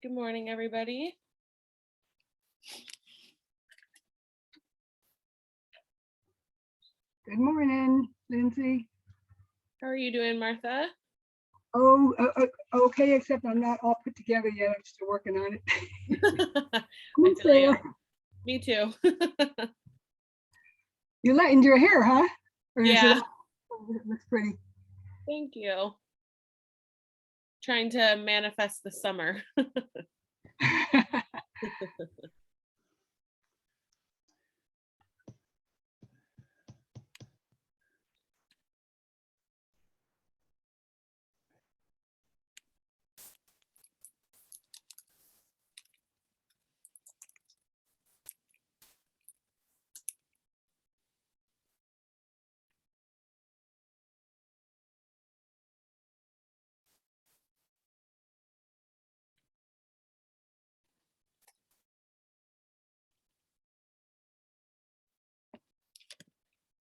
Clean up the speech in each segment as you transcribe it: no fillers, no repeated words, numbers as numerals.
Good morning, everybody. Good morning, Lindsay. How are you doing, Martha? Oh, okay, except I'm not all put together yet. I'm still working on it. I feel you. Me too. You lightened your hair, huh? Or is Yeah, it looks pretty. thank you. Trying to manifest the summer.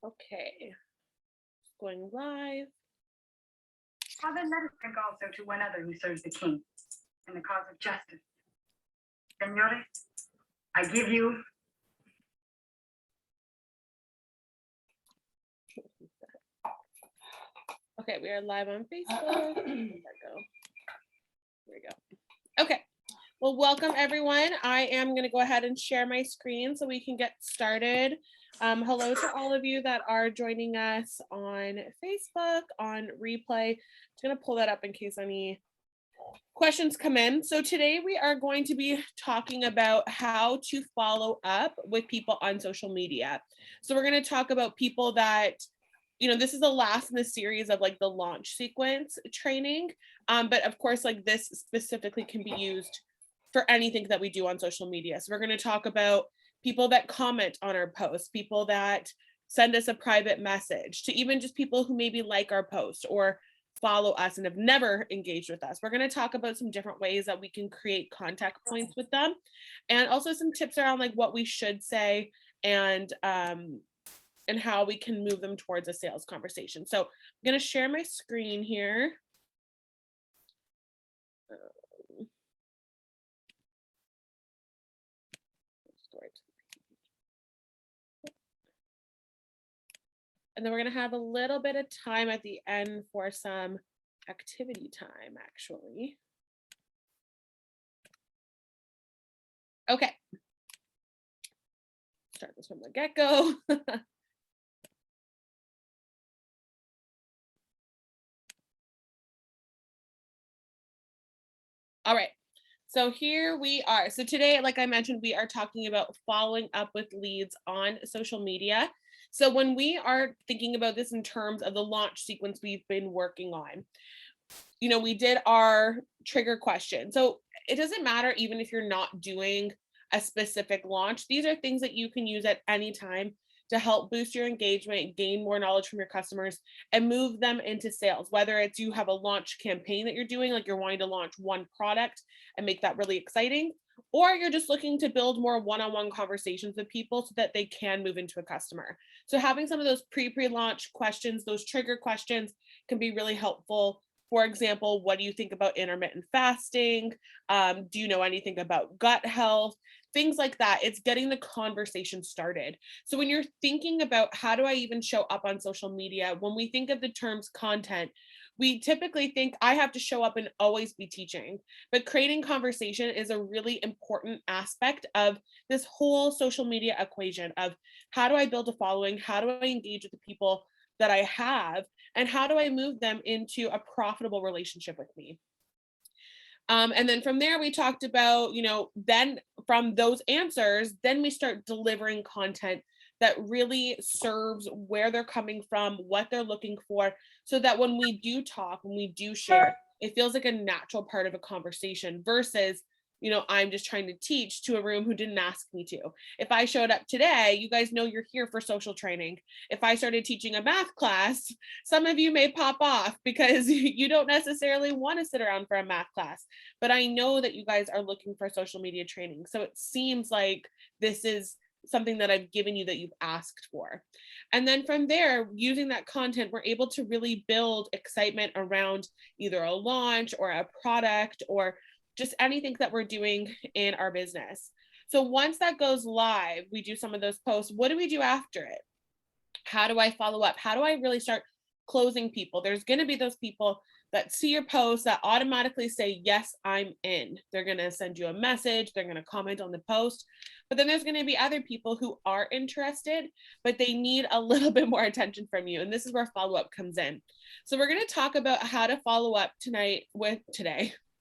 Okay, going live. Father, let us drink also to one other who serves the king in the cause of justice. Senores, I give you. Okay, we are live on Facebook. There we go. Okay, well, welcome everyone. I am going to go ahead and share my screen so we can get started. Hello to all of you that are joining us on Facebook, on replay. I'm just going to pull that up in case any questions come in. So today we are going to be talking about how to follow up with people on social media. So we're going to talk about people that, this is the last in the series of like the launch sequence training. But of course, like this specifically can be used for anything that we do on social media. So we're going to talk about people that comment on our posts, people that send us a private message, to even just people who maybe like our post or follow us and have never engaged with us. We're going to talk about some different ways that we can create contact points with them, and also some tips around like what we should say and how we can move them towards a sales conversation. So I'm going to share my screen here. And then we're going to have a little bit of time at the end for some activity time, actually. Okay. Start this from the get-go. All right. So here we are. So today, like I mentioned, we are talking about following up with leads on social media. So when we are thinking about this in terms of the launch sequence we've been working on, we did our trigger question. So it doesn't matter even if you're not doing a specific launch. These are things that you can use at any time to help boost your engagement, gain more knowledge from your customers, and move them into sales. Whether it's you have a launch campaign that you're doing, like you're wanting to launch one product and make that really exciting, or you're just looking to build more one-on-one conversations with people so that they can move into a customer. So having some of those pre-launch questions, those trigger questions, can be really helpful. For example, what do you think about intermittent fasting? Do you know anything about gut health? Things like that. It's getting the conversation started. So when you're thinking about how do I even show up on social media, when we think of the terms content, we typically think I have to show up and always be teaching. But creating conversation is a really important aspect of this whole social media equation of how do I build a following? How do I engage with the people that I have? And how do I move them into a profitable relationship with me? And then from there, we talked about, then from those answers, then we start delivering content that really serves where they're coming from, what they're looking for, so that when we do talk, when we do share, it feels like a natural part of a conversation versus, I'm just trying to teach to a room who didn't ask me to. If I showed up today, you guys know you're here for social training. If I started teaching a math class, some of you may pop off because you don't necessarily want to sit around for a math class. But I know that you guys are looking for social media training. So it seems like this is something that I've given you that you've asked for. And then from there, using that content, we're able to really build excitement around either a launch or a product or just anything that we're doing in our business. So once that goes live, we do some of those posts. What do we do after it? How do I follow up? How do I really start closing people? There's going to be those people that see your post that automatically say, yes, I'm in. They're going to send you a message. They're going to comment on the post. But then there's going to be other people who are interested, but they need a little bit more attention from you. And this is where follow-up comes in. So we're going to talk about how to follow up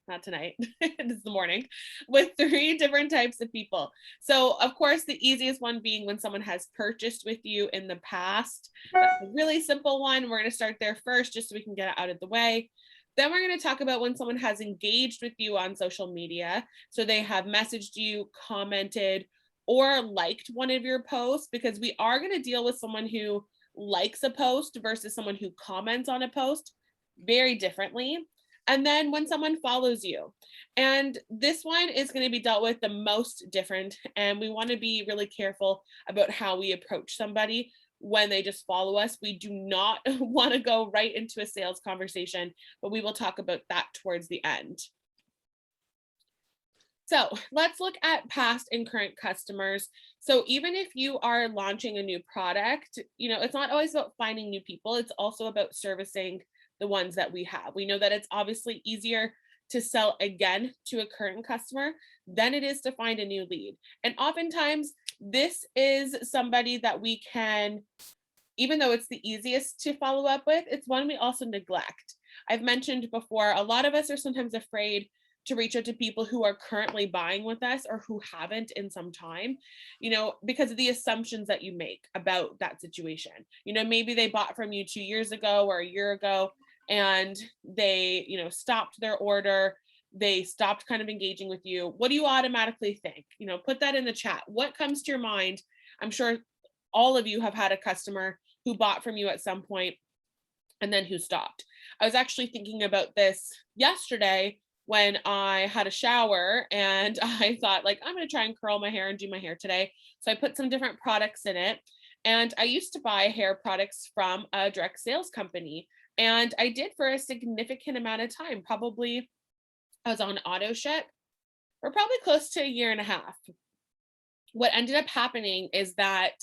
not tonight, it's the morning, with 3 different types of people. So of course, the easiest one being when someone has purchased with you in the past. That's a really simple one. We're going to start there first, just so we can get it out of the way. Then we're going to talk about when someone has engaged with you on social media. So they have messaged you, commented, or liked one of your posts, because we are going to deal with someone who likes a post versus someone who comments on a post very differently. And then when someone follows you, and this one is going to be dealt with the most different, and we want to be really careful about how we approach somebody when they just follow us. We do not want to go right into a sales conversation, but we will talk about that towards the end. So let's look at past and current customers. So even if you are launching a new product, it's not always about finding new people. It's also about servicing the ones that we have. We know that it's obviously easier to sell again to a current customer than it is to find a new lead. And oftentimes this is somebody that we can, even though it's the easiest to follow up with, it's one we also neglect. I've mentioned before, a lot of us are sometimes afraid to reach out to people who are currently buying with us or who haven't in some time, because of the assumptions that you make about that situation. Maybe they bought from you 2 years ago or a year ago, and they, stopped their order. They stopped kind of engaging with you. What do you automatically think? Put that in the chat. What comes to your mind? I'm sure all of you have had a customer who bought from you at some point and then who stopped. I was actually thinking about this yesterday when I had a shower, and I thought, I'm going to try and curl my hair and do my hair today. So I put some different products in it. And I used to buy hair products from a direct sales company. And I did for a significant amount of time. Probably I was on auto ship for probably close to 1.5 years. What ended up happening is that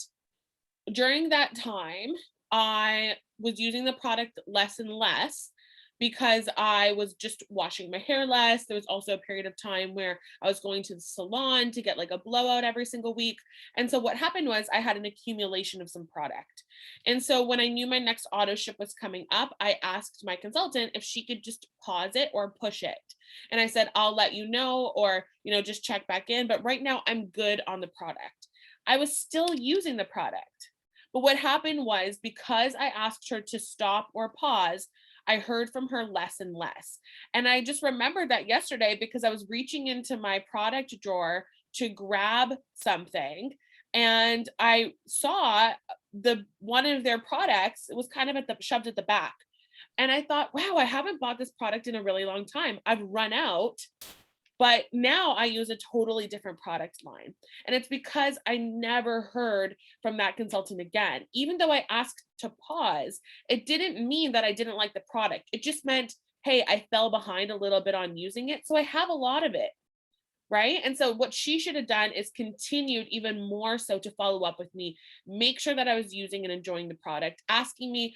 during that time, I was using the product less and less because I was just washing my hair less. There was also a period of time where I was going to the salon to get a blowout every single week. And so what happened was I had an accumulation of some product. And so when I knew my next auto ship was coming up, I asked my consultant if she could just pause it or push it. And I said, I'll let you know, or, just check back in. But right now I'm good on the product. I was still using the product. But what happened was, because I asked her to stop or pause, I heard from her less and less. And I just remembered that yesterday because I was reaching into my product drawer to grab something, and I saw one of their products. It was kind of shoved at the back. And I thought, wow, I haven't bought this product in a really long time. I've run out. But now I use a totally different product line. And it's because I never heard from that consultant again. Even though I asked to pause, it didn't mean that I didn't like the product. It just meant, hey, I fell behind a little bit on using it. So I have a lot of it. Right. And so what she should have done is continued even more so to follow up with me, make sure that I was using and enjoying the product, asking me,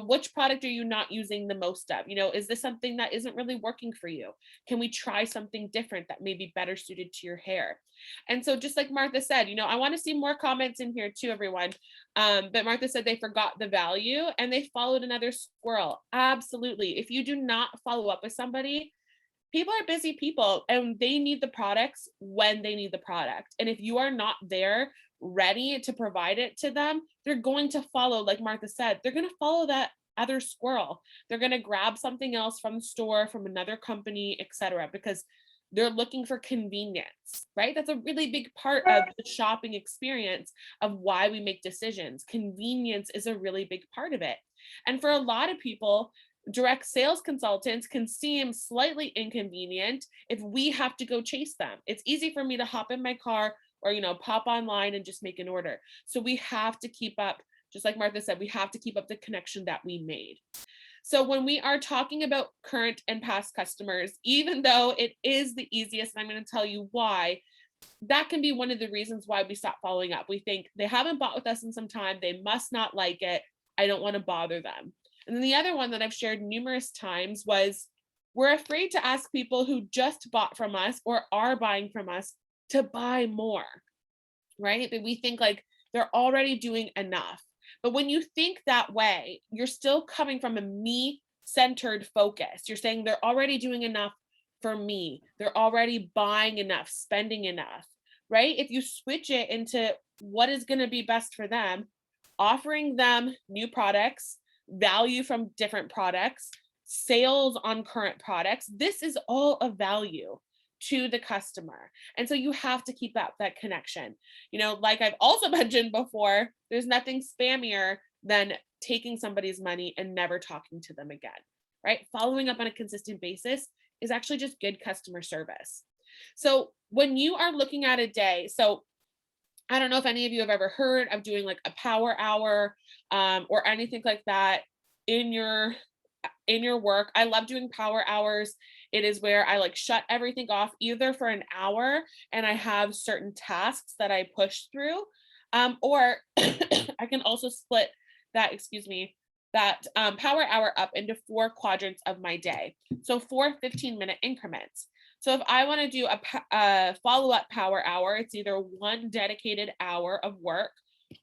which product are you not using the most of? Is this something that isn't really working for you? Can we try something different that may be better suited to your hair? And so just like Martha said, I want to see more comments in here too, everyone. But Martha said they forgot the value and they followed another squirrel. Absolutely. If you do not follow up with somebody, people are busy people and they need the products when they need the product. And if you are not there ready to provide it to them, they're going to follow, like Martha said, they're going to follow that other squirrel. They're going to grab something else from the store, from another company, etc., because they're looking for convenience, right? That's a really big part of the shopping experience of why we make decisions. Convenience is a really big part of it. And for a lot of people, direct sales consultants can seem slightly inconvenient if we have to go chase them. It's easy for me to hop in my car or, pop online and just make an order. So we have to keep up, just like Martha said, we have to keep up the connection that we made. So when we are talking about current and past customers, even though it is the easiest, and I'm going to tell you why, that can be one of the reasons why we stop following up. We think they haven't bought with us in some time, they must not like it, I don't want to bother them. And then the other one that I've shared numerous times was we're afraid to ask people who just bought from us or are buying from us to buy more, right? That we think like they're already doing enough. But when you think that way, you're still coming from a me centered focus. You're saying they're already doing enough for me, they're already buying enough, spending enough, right? If you switch it into what is going to be best for them, offering them new products, value from different products, sales on current products, this is all of value to the customer. And so you have to keep up that connection. Like I've also mentioned before, there's nothing spammier than taking somebody's money and never talking to them again, right? Following up on a consistent basis is actually just good customer service. So when you are looking at a day, so I don't know if any of you have ever heard of doing like a power hour or anything like that in your work. I love doing power hours. It is where I like shut everything off either for an hour and I have certain tasks that I push through, or I can also split that, that power hour up into 4 quadrants of my day. So 4 15-minute increments. So if I want to do a follow-up power hour, it's either 1 dedicated hour of work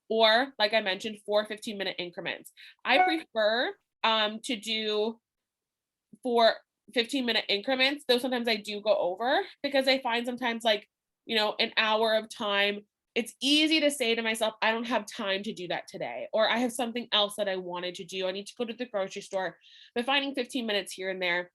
or, like I mentioned, 4 15-minute increments. I prefer to do 4 15-minute increments, though sometimes I do go over because I find sometimes like, an hour of time, it's easy to say to myself, I don't have time to do that today, or I have something else that I wanted to do. I need to go to the grocery store, but finding 15 minutes here and there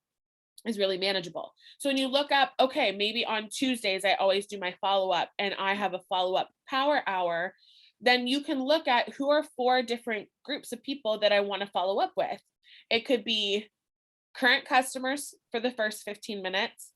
is really manageable. So when you look up, okay, maybe on Tuesdays, I always do my follow-up and I have a follow-up power hour, then you can look at who are 4 different groups of people that I want to follow up with. It could be current customers for the first 15 minutes,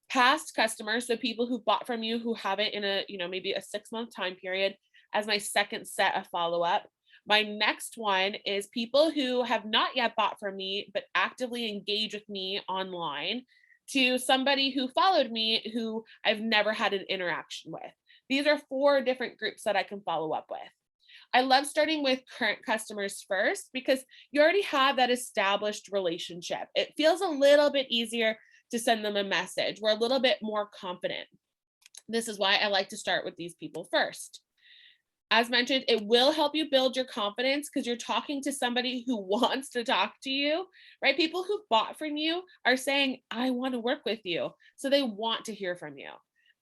past customers, so people who bought from you who haven't in a, maybe a 6-month time period as my second set of follow-up. My next one is people who have not yet bought from me, but actively engage with me online, to somebody who followed me who I've never had an interaction with. These are 4 different groups that I can follow up with. I love starting with current customers first because you already have that established relationship. It feels a little bit easier to send them a message. We're a little bit more confident. This is why I like to start with these people first. As mentioned, it will help you build your confidence because you're talking to somebody who wants to talk to you, right? People who bought from you are saying, I want to work with you. So they want to hear from you.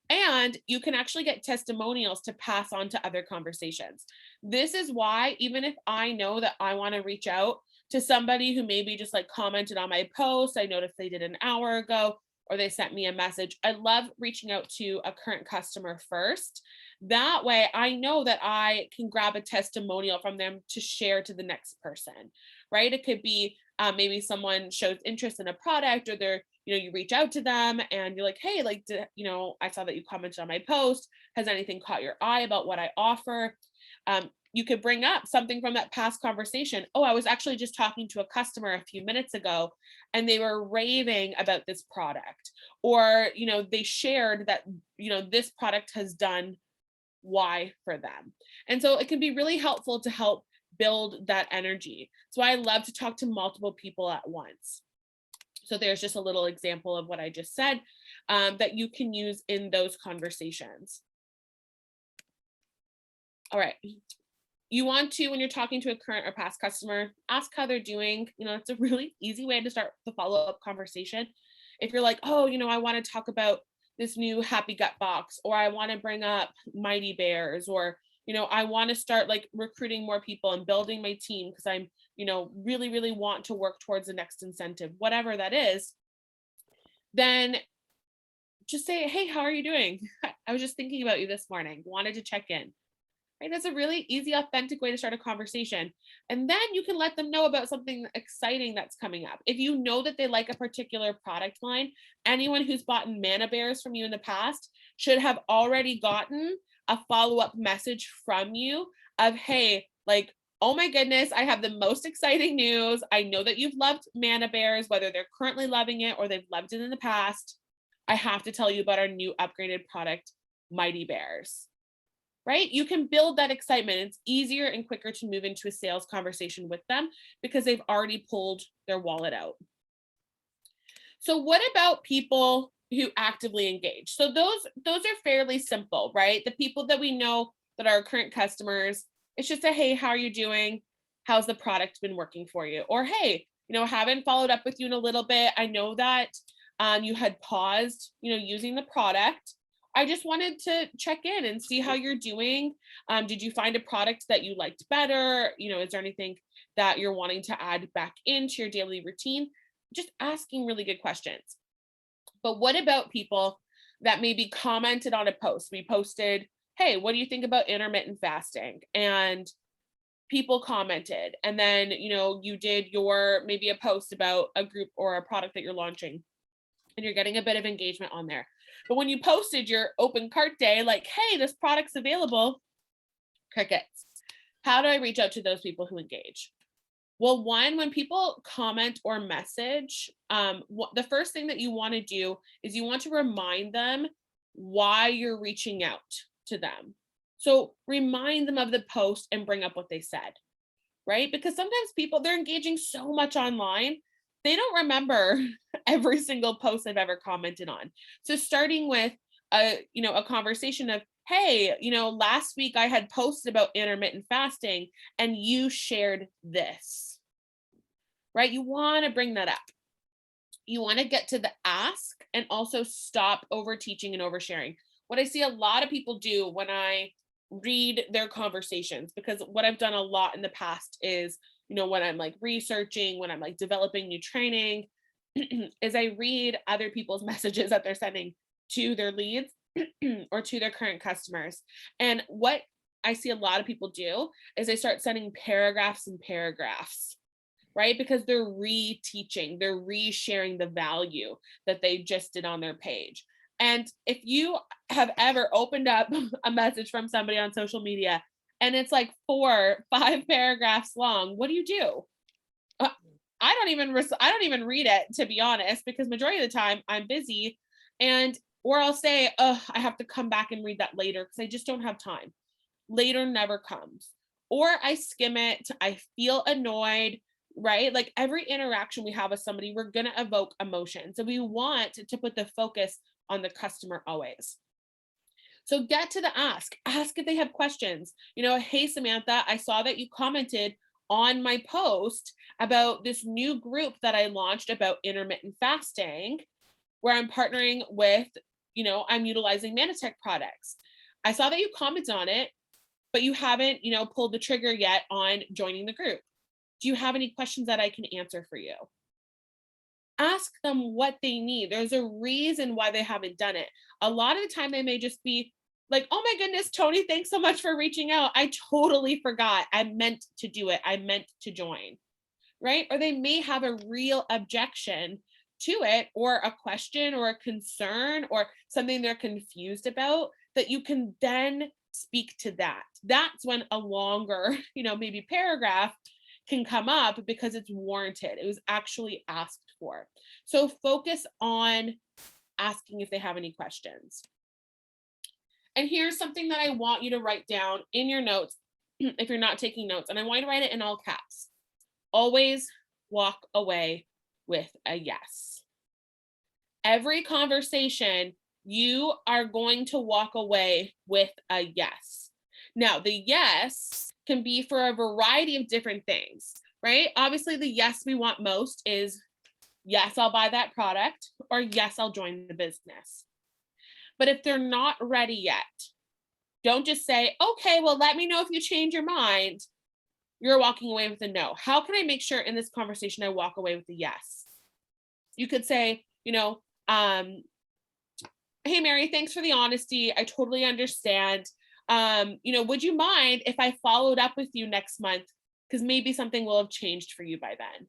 And you can actually get testimonials to pass on to other conversations. This is why, even if I know that I want to reach out to somebody who maybe just like commented on my post, I noticed they did an hour ago, or they sent me a message, I love reaching out to a current customer first. That way I know that I can grab a testimonial from them to share to the next person, right? It could be maybe someone shows interest in a product, or they're, you reach out to them and you're like, hey, like, I saw that you commented on my post. Has anything caught your eye about what I offer? You could bring up something from that past conversation. Oh, I was actually just talking to a customer a few minutes ago and they were raving about this product. Or, they shared that, this product has done Y for them. And so it can be really helpful to help build that energy. So I love to talk to multiple people at once. So there's just a little example of what I just said that you can use in those conversations. All right. You want to, when you're talking to a current or past customer, ask how they're doing. It's a really easy way to start the follow-up conversation. If you're like, oh, I want to talk about this new Happy Gut box, or I want to bring up Mighty Bears, or, I want to start like recruiting more people and building my team because I'm, really, really want to work towards the next incentive, whatever that is, then just say, hey, how are you doing? I was just thinking about you this morning, wanted to check in. Right? That's a really easy, authentic way to start a conversation. And then you can let them know about something exciting that's coming up. If you know that they like a particular product line, anyone who's bought Mana Bears from you in the past should have already gotten a follow-up message from you of, hey, like, oh my goodness, I have the most exciting news. I know that you've loved Mana Bears, whether they're currently loving it or they've loved it in the past. I have to tell you about our new upgraded product, Mighty Bears, right? You can build that excitement. It's easier and quicker to move into a sales conversation with them because they've already pulled their wallet out. So what about people who actively engage? So those are fairly simple, right? The people that we know that are current customers, it's just a, hey, how are you doing? How's the product been working for you? Or, hey, haven't followed up with you in a little bit. I know that you had paused, using the product. I just wanted to check in and see how you're doing. Did you find a product that you liked better? Is there anything that you're wanting to add back into your daily routine? Just asking really good questions. But what about people that maybe commented on a post? We posted, hey, what do you think about intermittent fasting? And people commented. And then, you did maybe a post about a group or a product that you're launching, and you're getting a bit of engagement on there. But when you posted your open cart day, like, hey, this product's available, crickets. How do I reach out to those people who engage? Well, one, when people comment or message, the first thing that you want to do is you want to remind them why you're reaching out to them. So remind them of the post and bring up what they said, right? Because sometimes people, they're engaging so much online, they don't remember every single post they've ever commented on. So starting with a conversation of, hey, last week I had posted about intermittent fasting and you shared this, right? You want to bring that up. You want to get to the ask and also stop over teaching and oversharing. What I see a lot of people do when I read their conversations, because what I've done a lot in the past is, when I'm like researching, when I'm like developing new training, is I read other people's messages that they're sending to their leads or to their current customers. And what I see a lot of people do is they start sending paragraphs and paragraphs, right? Because they're reteaching, they're resharing the value that they just did on their page. And if you have ever opened up a message from somebody on social media and it's like 4, 5 paragraphs long, what do? I don't even read it, to be honest, because majority of the time I'm busy, or I'll say, oh, I have to come back and read that later because I just don't have time. Later never comes. Or I skim it, I feel annoyed, right? Like every interaction we have with somebody, we're going to evoke emotion. So we want to put the focus on the customer always. So get to the ask if they have questions. Hey, Samantha, I saw that you commented on my post about this new group that I launched about intermittent fasting, where I'm partnering with, I'm utilizing Manatech products. I saw that you commented on it, but you haven't, pulled the trigger yet on joining the group. Do you have any questions that I can answer for you? Ask them what they need. There's a reason why they haven't done it. A lot of the time they may just be like, oh my goodness, Tony, thanks so much for reaching out. I totally forgot. I meant to do it. I meant to join, right? Or they may have a real objection to it, or a question or a concern or something they're confused about, that you can then speak to that. That's when a longer, maybe paragraph can come up because it's warranted. It was actually asked for. So focus on asking if they have any questions. And here's something that I want you to write down in your notes if you're not taking notes, and I want you to write it in all caps. Always walk away with a yes. Every conversation, you are going to walk away with a yes. Now, the yes can be for a variety of different things, right? Obviously, the yes we want most is, yes, I'll buy that product, or yes, I'll join the business. But if they're not ready yet, don't just say, okay, well, let me know if you change your mind. You're walking away with a no. How can I make sure in this conversation I walk away with a yes? You could say, hey, Mary, thanks for the honesty. I totally understand. Would you mind if I followed up with you next month? Because maybe something will have changed for you by then.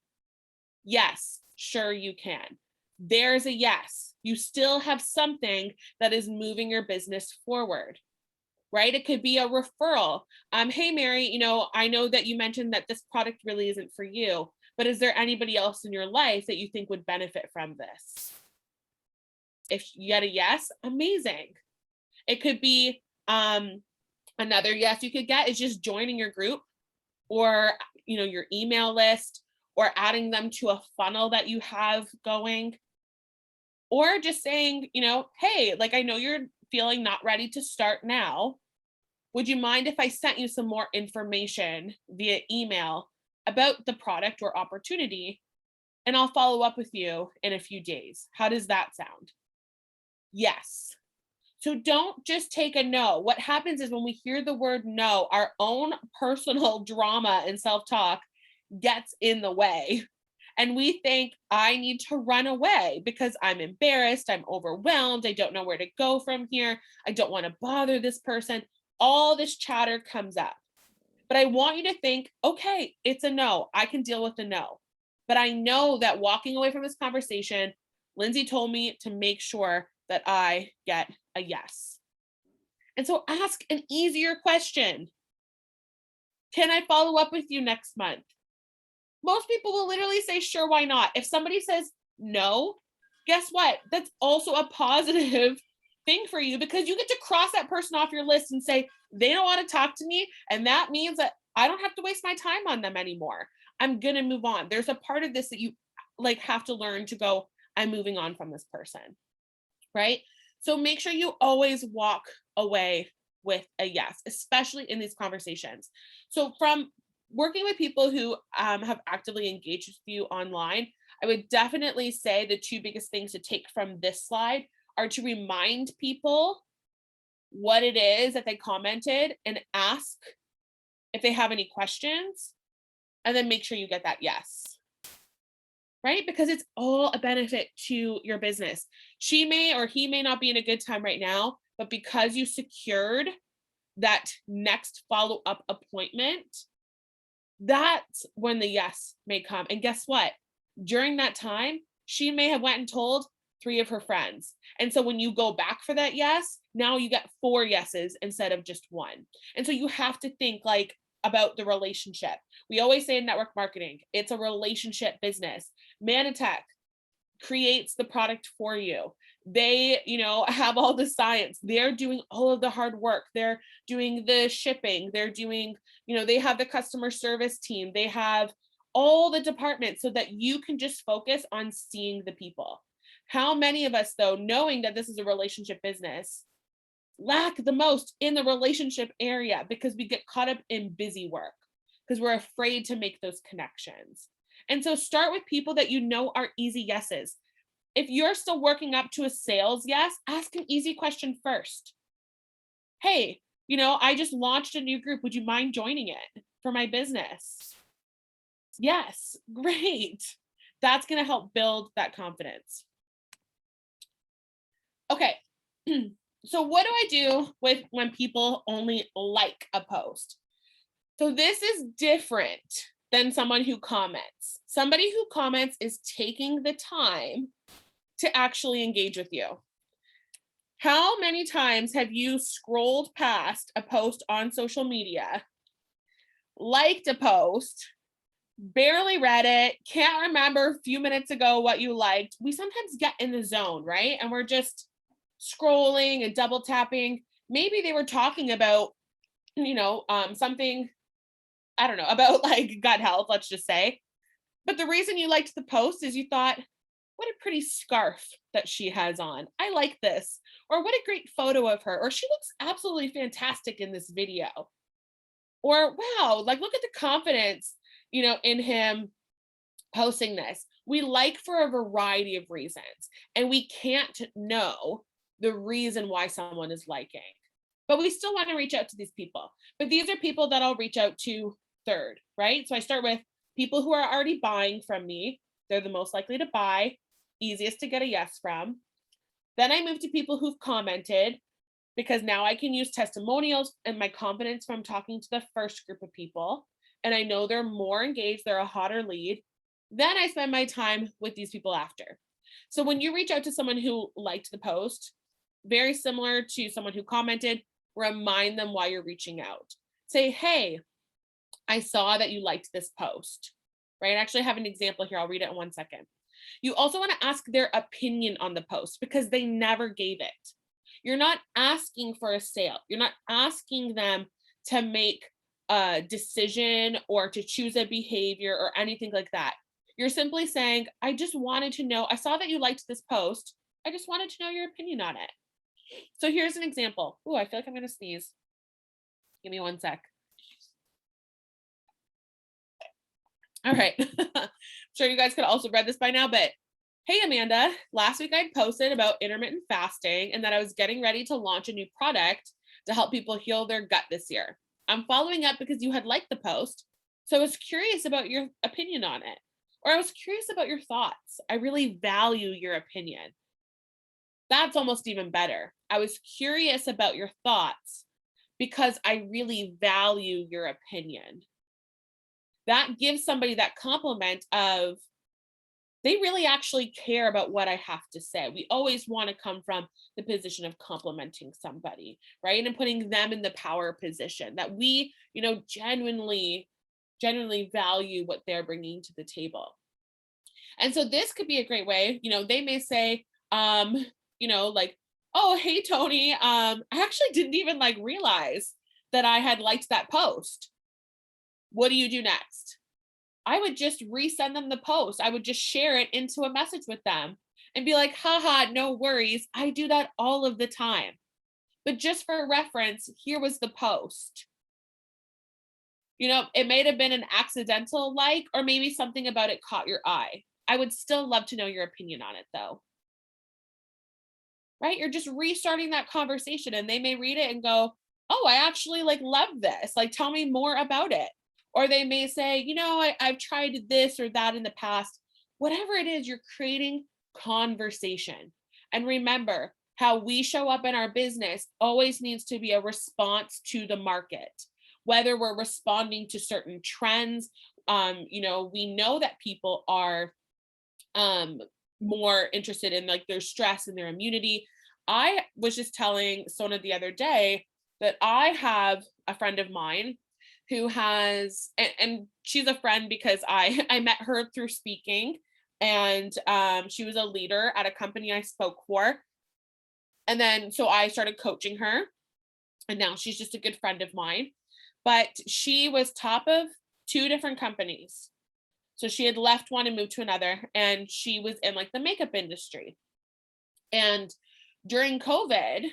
Yes, sure you can. There's a yes. You still have something that is moving your business forward. right? It could be a referral. Hey, Mary, I know that you mentioned that this product really isn't for you, but is there anybody else in your life that you think would benefit from this? If you get a yes, amazing. It could be another yes you could get is just joining your group or your email list or adding them to a funnel that you have going, or just saying, hey, like I know you're feeling not ready to start now. Would you mind if I sent you some more information via email about the product or opportunity? And I'll follow up with you in a few days. How does that sound? Yes. So don't just take a no. What happens is when we hear the word no, our own personal drama and self-talk gets in the way. And we think, I need to run away because I'm embarrassed, I'm overwhelmed, I don't know where to go from here, I don't want to bother this person. All this chatter comes up. But I want you to think, okay, it's a no. I can deal with the no. But I know that walking away from this conversation, Lindsay told me to make sure that I get a yes. And so ask an easier question. Can I follow up with you next month? Most people will literally say, sure, why not? If somebody says no, guess what? That's also a positive thing for you because you get to cross that person off your list and say, they don't want to talk to me. And that means that I don't have to waste my time on them anymore. I'm going to move on. There's a part of this that you have to learn to go, I'm moving on from this person, right? So make sure you always walk away with a yes, especially in these conversations. So from working with people who have actively engaged with you online, I would definitely say the two biggest things to take from this slide are to remind people what it is that they commented and ask if they have any questions, and then make sure you get that yes, right? Because it's all a benefit to your business. She may or he may not be in a good time right now, but because you secured that next follow-up appointment, that's when the yes may come. And guess what? During that time, she may have went and told 3 of her friends. And so when you go back for that yes, now you get 4 yeses instead of just 1. And so you have to think about the relationship. We always say in network marketing, it's a relationship business. Manitech creates the product for you. They, have all the science. They're doing all of the hard work. They're doing the shipping. They're doing, they have the customer service team. They have all the departments so that you can just focus on seeing the people. How many of us, though, knowing that this is a relationship business, lack the most in the relationship area because we get caught up in busy work because we're afraid to make those connections. And so start with people that are easy yeses. If you're still working up to a sales yes, ask an easy question first. Hey, I just launched a new group. Would you mind joining it for my business? Yes, great. That's going to help build that confidence. Okay. So what do I do when people only like a post? So this is different than someone who comments. Somebody who comments is taking the time to actually engage with you. How many times have you scrolled past a post on social media, liked a post, barely read it, can't remember a few minutes ago what you liked? We sometimes get in the zone, right? And we're just scrolling and double tapping. Maybe they were talking about, something, I don't know, about gut health, let's just say. But the reason you liked the post is you thought, what a pretty scarf that she has on. I like this. Or what a great photo of her. Or she looks absolutely fantastic in this video. Or wow, look at the confidence, in him posting this. We like for a variety of reasons. And we can't know the reason why someone is liking. But we still want to reach out to these people. But these are people that I'll reach out to third, right? So I start with people who are already buying from me. They're the most likely to buy, easiest to get a yes from. Then I move to people who've commented because now I can use testimonials and my confidence from talking to the first group of people. And I know they're more engaged, they're a hotter lead. Then I spend my time with these people after. So when you reach out to someone who liked the post, very similar to someone who commented, Remind them why you're reaching out. Say, hey, I saw that you liked this post, right? I actually have an example here. I'll read it in 1 second. You also want to ask their opinion on the post because they never gave it. You're not asking for a sale. You're not asking them to make a decision or to choose a behavior or anything like that. You're simply saying, I just wanted to know, I saw that you liked this post. I just wanted to know your opinion on it. So here's an example. Oh, I feel like I'm going to sneeze. Give me 1 sec. All right. I'm sure you guys could also read this by now, but hey, Amanda, last week I posted about intermittent fasting and that I was getting ready to launch a new product to help people heal their gut this year. I'm following up because you had liked the post. So I was curious about your opinion on it, or I was curious about your thoughts. I really value your opinion. That's almost even better. I was curious about your thoughts because I really value your opinion. That gives somebody that compliment of they really actually care about what I have to say. We always want to come from the position of complimenting somebody, right? And putting them in the power position that we, genuinely value what they're bringing to the table. And so this could be a great way, they may say, like, oh, hey, Tony, I actually didn't even realize that I had liked that post. What do you do next? I would just resend them the post. I would just share it into a message with them and be like, haha, no worries. I do that all of the time. But just for reference, here was the post. It may have been an accidental like, or maybe something about it caught your eye. I would still love to know your opinion on it though. Right? You're just restarting that conversation and they may read it and go, oh, I actually love this. Tell me more about it. Or they may say, I've tried this or that in the past. Whatever it is, you're creating conversation. And remember, how we show up in our business always needs to be a response to the market. Whether we're responding to certain trends, we know that people are more interested in their stress and their immunity. I was just telling Sona the other day that I have a friend of mine who has, and she's a friend because I met her through speaking, and she was a leader at a company I spoke for. And then, so I started coaching her, and now she's just a good friend of mine. But she was top of 2 different companies. So she had left one and moved to another, and she was in the makeup industry. And during COVID,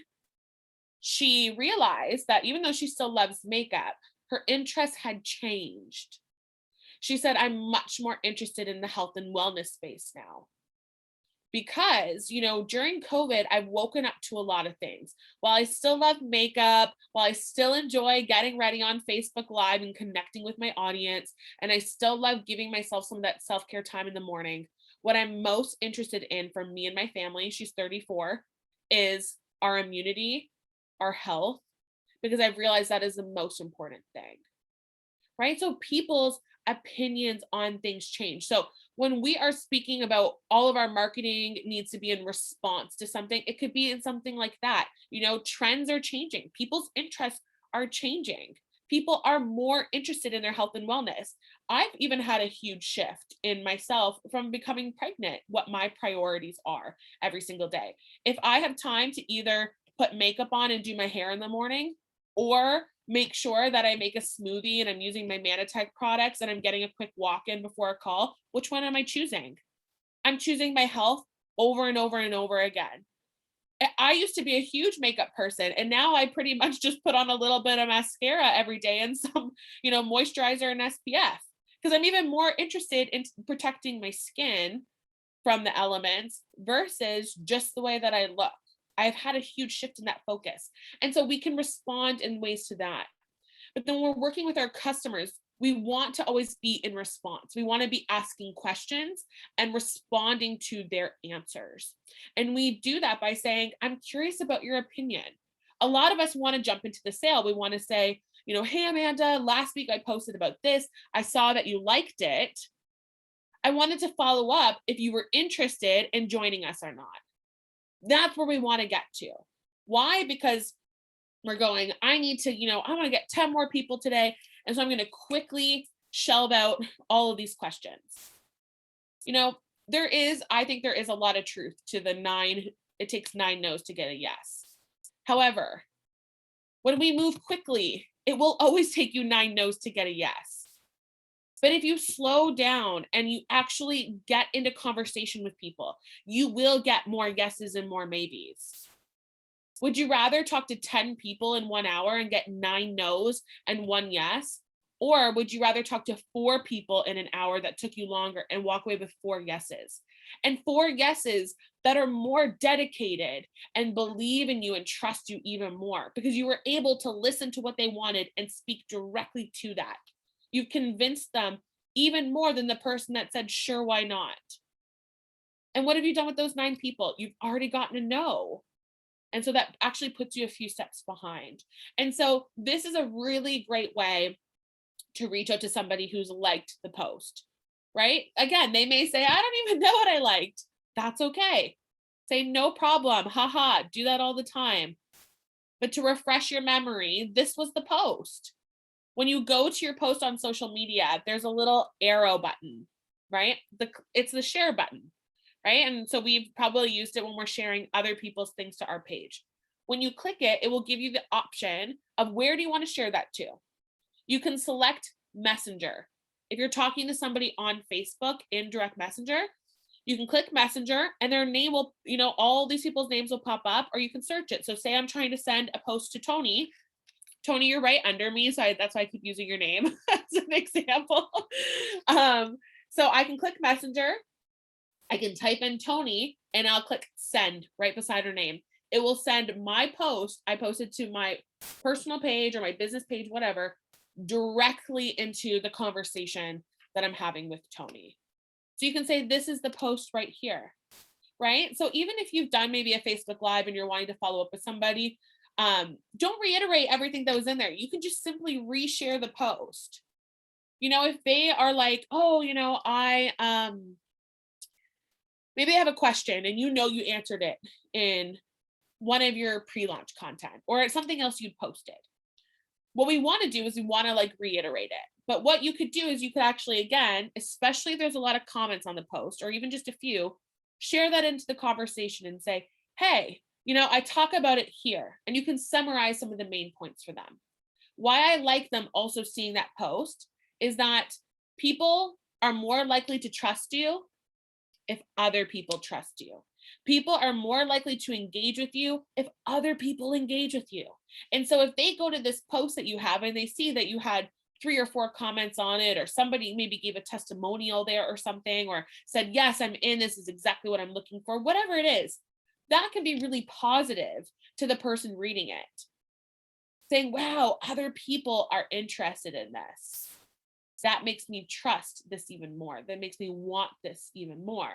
she realized that even though she still loves makeup, her interests had changed. She said, I'm much more interested in the health and wellness space now. Because, during COVID, I've woken up to a lot of things. While I still love makeup, while I still enjoy getting ready on Facebook Live and connecting with my audience, and I still love giving myself some of that self-care time in the morning, what I'm most interested in for me and my family, she's 34, is our immunity, our health, because I've realized that is the most important thing, right? So people's opinions on things change. So when we are speaking about all of our marketing needs to be in response to something, it could be in something like that. Trends are changing. People's interests are changing. People are more interested in their health and wellness. I've even had a huge shift in myself from becoming pregnant, what my priorities are every single day. If I have time to either put makeup on and do my hair in the morning, or make sure that I make a smoothie and I'm using my Manatech products and I'm getting a quick walk in before a call, which one am I choosing? I'm choosing my health over and over and over again. I used to be a huge makeup person, and now I pretty much just put on a little bit of mascara every day and some, moisturizer and SPF, because I'm even more interested in protecting my skin from the elements versus just the way that I look. I've had a huge shift in that focus. And so we can respond in ways to that. But then when we're working with our customers, we want to always be in response. We want to be asking questions and responding to their answers. And we do that by saying, I'm curious about your opinion. A lot of us want to jump into the sale. We want to say, hey, Amanda, last week I posted about this. I saw that you liked it. I wanted to follow up if you were interested in joining us or not. That's where we want to get to. Why? Because we're going, I need to, I want to get 10 more people today. And so I'm going to quickly shelve out all of these questions. I think there is a lot of truth to the 9, it takes 9 no's to get a yes. However, when we move quickly, it will always take you 9 no's to get a yes. But if you slow down and you actually get into conversation with people, you will get more yeses and more maybes. Would you rather talk to 10 people in 1 hour and get 9 no's and 1 yes? Or would you rather talk to 4 people in an hour that took you longer and walk away with 4 yeses? And 4 yeses that are more dedicated and believe in you and trust you even more because you were able to listen to what they wanted and speak directly to that. You've convinced them even more than the person that said, sure, why not? And what have you done with those 9 people? You've already gotten to know. And so that actually puts you a few steps behind. And so this is a really great way to reach out to somebody who's liked the post, right? Again, they may say, I don't even know what I liked. That's okay. Say, no problem. Haha, do that all the time. But to refresh your memory, this was the post. When you go to your post on social media, there's a little arrow button, right? It's the share button, right? And so we've probably used it when we're sharing other people's things to our page. When you click it, it will give you the option of where do you want to share that to? You can select Messenger. If you're talking to somebody on Facebook in direct Messenger, you can click Messenger and their name will, all these people's names will pop up, or you can search it. So say I'm trying to send a post to Tony. Tony, you're right under me. So that's why I keep using your name as an example. So I can click Messenger. I can type in Tony and I'll click send right beside her name. It will send my post I posted to my personal page or my business page, whatever, directly into the conversation that I'm having with Tony. So you can say, this is the post right here, right? So even if you've done maybe a Facebook Live and you're wanting to follow up with somebody, don't reiterate everything that was in there. You can just simply reshare the post. If they are like, oh, maybe they have a question and you answered it in one of your pre-launch content or it's something else you'd posted. What we want to do is we want to reiterate it. But what you could do is you could actually, again, especially if there's a lot of comments on the post or even just a few, share that into the conversation and say, hey, I talk about it here, and you can summarize some of the main points for them. Why I like them also seeing that post is that people are more likely to trust you if other people trust you. People are more likely to engage with you if other people engage with you. And so if they go to this post that you have and they see that you had 3 or 4 comments on it, or somebody maybe gave a testimonial there or something, or said, yes, I'm in, this is exactly what I'm looking for, whatever it is, that can be really positive to the person reading it. Saying, wow, other people are interested in this. That makes me trust this even more. That makes me want this even more.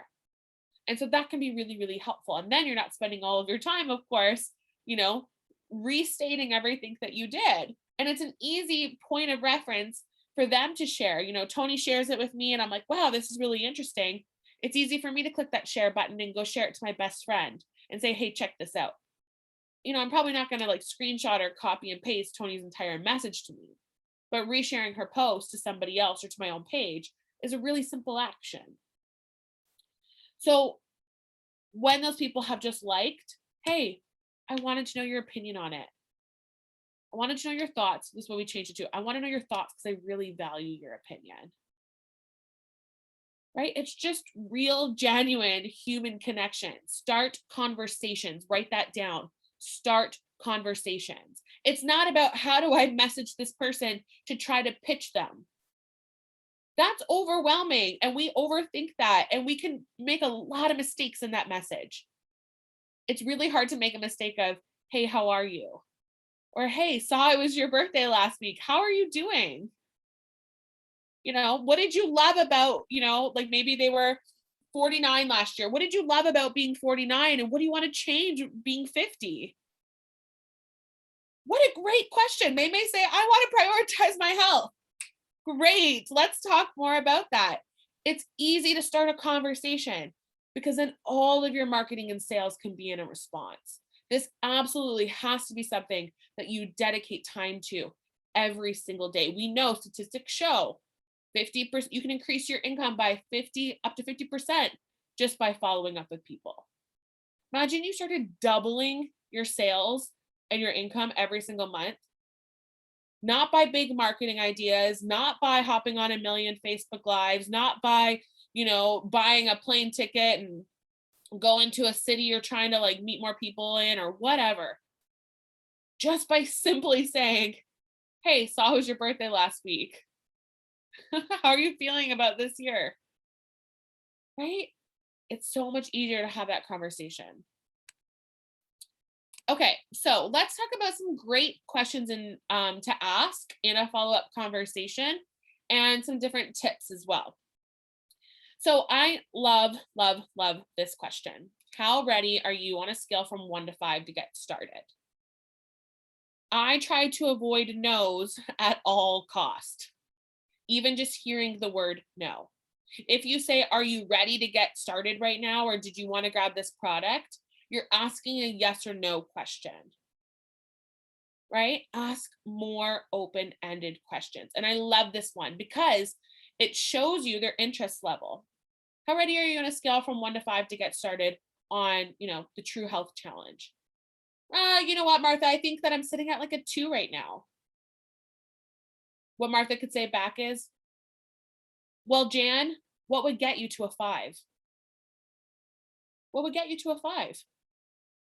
And so that can be really, really helpful. And then you're not spending all of your time, of course, restating everything that you did. And it's an easy point of reference for them to share. Tony shares it with me and I'm like, wow, this is really interesting. It's easy for me to click that share button and go share it to my best friend and say, hey, check this out. I'm probably not going to screenshot or copy and paste Tony's entire message to me, but resharing her post to somebody else or to my own page is a really simple action. So when those people have just liked, hey, I wanted to know your opinion on it. I wanted to know your thoughts. This is what we changed it to. I want to know your thoughts because I really value your opinion. Right? It's just real, genuine human connection. Start conversations. Write that down. Start conversations. It's not about how do I message this person to try to pitch them. That's overwhelming and we overthink that and we can make a lot of mistakes in that message. It's really hard to make a mistake of, hey, how are you? Or, hey, saw it was your birthday last week. How are you doing? What did you love about, maybe they were 49 last year. What did you love about being 49? And what do you want to change being 50? What a great question. They may say, I want to prioritize my health. Great. Let's talk more about that. It's easy to start a conversation because then all of your marketing and sales can be in a response. This absolutely has to be something that you dedicate time to every single day. We know statistics show 50%, you can increase your income by 50 up to 50% just by following up with people. Imagine you started doubling your sales and your income every single month, not by big marketing ideas, not by hopping on a million Facebook lives, not by, buying a plane ticket and going to a city you're trying to like meet more people in or whatever. Just by simply saying, "Hey, saw it was your birthday last week. How are you feeling about this year?" Right? It's so much easier to have that conversation. Okay, so let's talk about some great questions to ask in a follow-up conversation and some different tips as well. So I love, love, love this question. How ready are you on a scale from 1 to 5 to get started? I try to avoid no's at all cost, even just hearing the word no. If you say, "Are you ready to get started right now?" or "Did you want to grab this product?" you're asking a yes or no question, right? Ask more open-ended questions. And I love this one because it shows you their interest level. How ready are you on a scale from 1 to 5 to get started on, the True Health Challenge? You know what, Martha? I think that I'm sitting at like a 2 right now. What Martha could say back is, "Well, Jan, what would get you to a 5? What would get you to a 5?"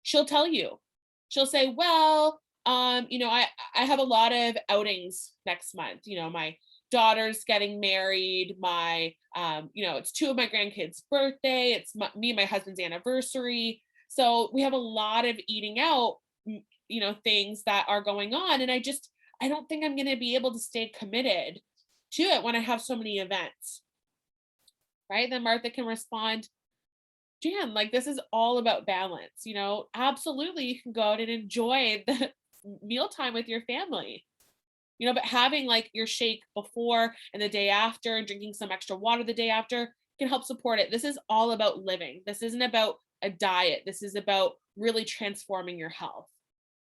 She'll tell you. She'll say, "Well, I have a lot of outings next month. My daughter's getting married. It's 2 of my grandkids' birthday. It's me and my husband's anniversary. So we have a lot of eating out, things that are going on. And I don't think I'm going to be able to stay committed to it when I have so many events." Right? Then Martha can respond, "Jan, like this is all about balance. Absolutely you can go out and enjoy the mealtime with your family. But having like your shake before and the day after and drinking some extra water the day after can help support it. This is all about living. This isn't about a diet. This is about really transforming your health.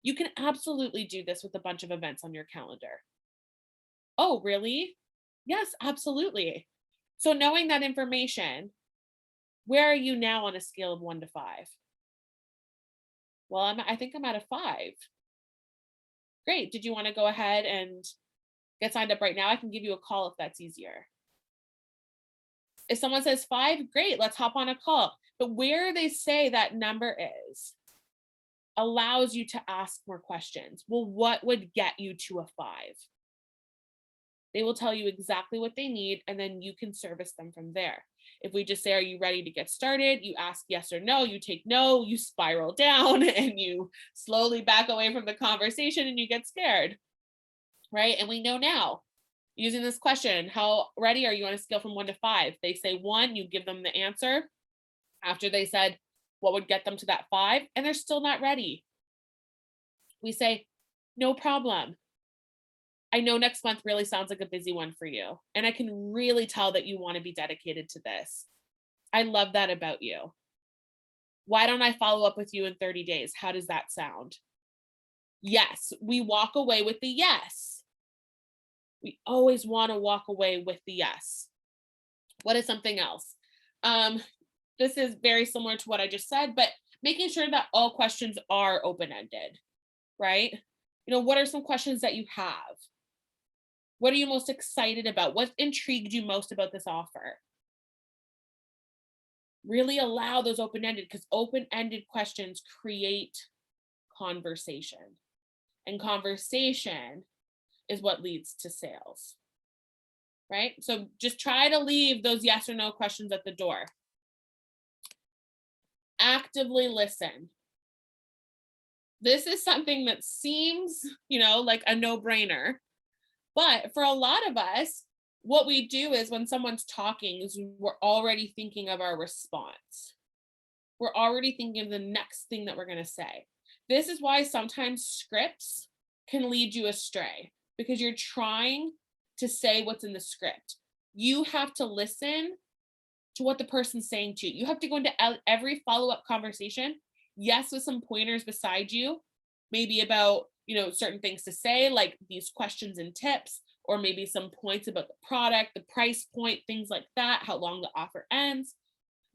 You can absolutely do this with a bunch of events on your calendar." "Oh, really?" "Yes, absolutely." So knowing that information, where are you now on a scale of 1 to 5? "Well, I think I'm at a 5. "Great. Did you want to go ahead and get signed up right now? I can give you a call if that's easier." If someone says 5, great, let's hop on a call. But where they say that number is allows you to ask more questions. Well, what would get you to a 5? They will tell you exactly what they need, and then you can service them from there. If we just say, "Are you ready to get started?" you ask yes or no, you take no, you spiral down and you slowly back away from the conversation and you get scared, right? And we know now, using this question, how ready are you on a scale from 1 to 5? They say 1, you give them the answer after they said what would get them to that 5, and they're still not ready. We say, "No problem. I know next month really sounds like a busy one for you, and I can really tell that you want to be dedicated to this. I love that about you. Why don't I follow up with you in 30 days? How does that sound?" Yes, we walk away with the yes. We always want to walk away with the yes. What is something else? This is very similar to what I just said, but making sure that all questions are open-ended, right? What are some questions that you have? What are you most excited about? What intrigued you most about this offer? Really allow those open-ended, because open-ended questions create conversation. And conversation is what leads to sales, right? So just try to leave those yes or no questions at the door. Actively listen. This is something that seems, like a no-brainer. But for a lot of us, what we do is when someone's talking is we're already thinking of our response. We're already thinking of the next thing that we're going to say. This is why sometimes scripts can lead you astray, because you're trying to say what's in the script. You have to listen to what the person's saying to you. You have to go into every follow-up conversation Yes, with some pointers beside you, maybe about, certain things to say, like these questions and tips, or maybe some points about the product, the price point, things like that, how long the offer ends.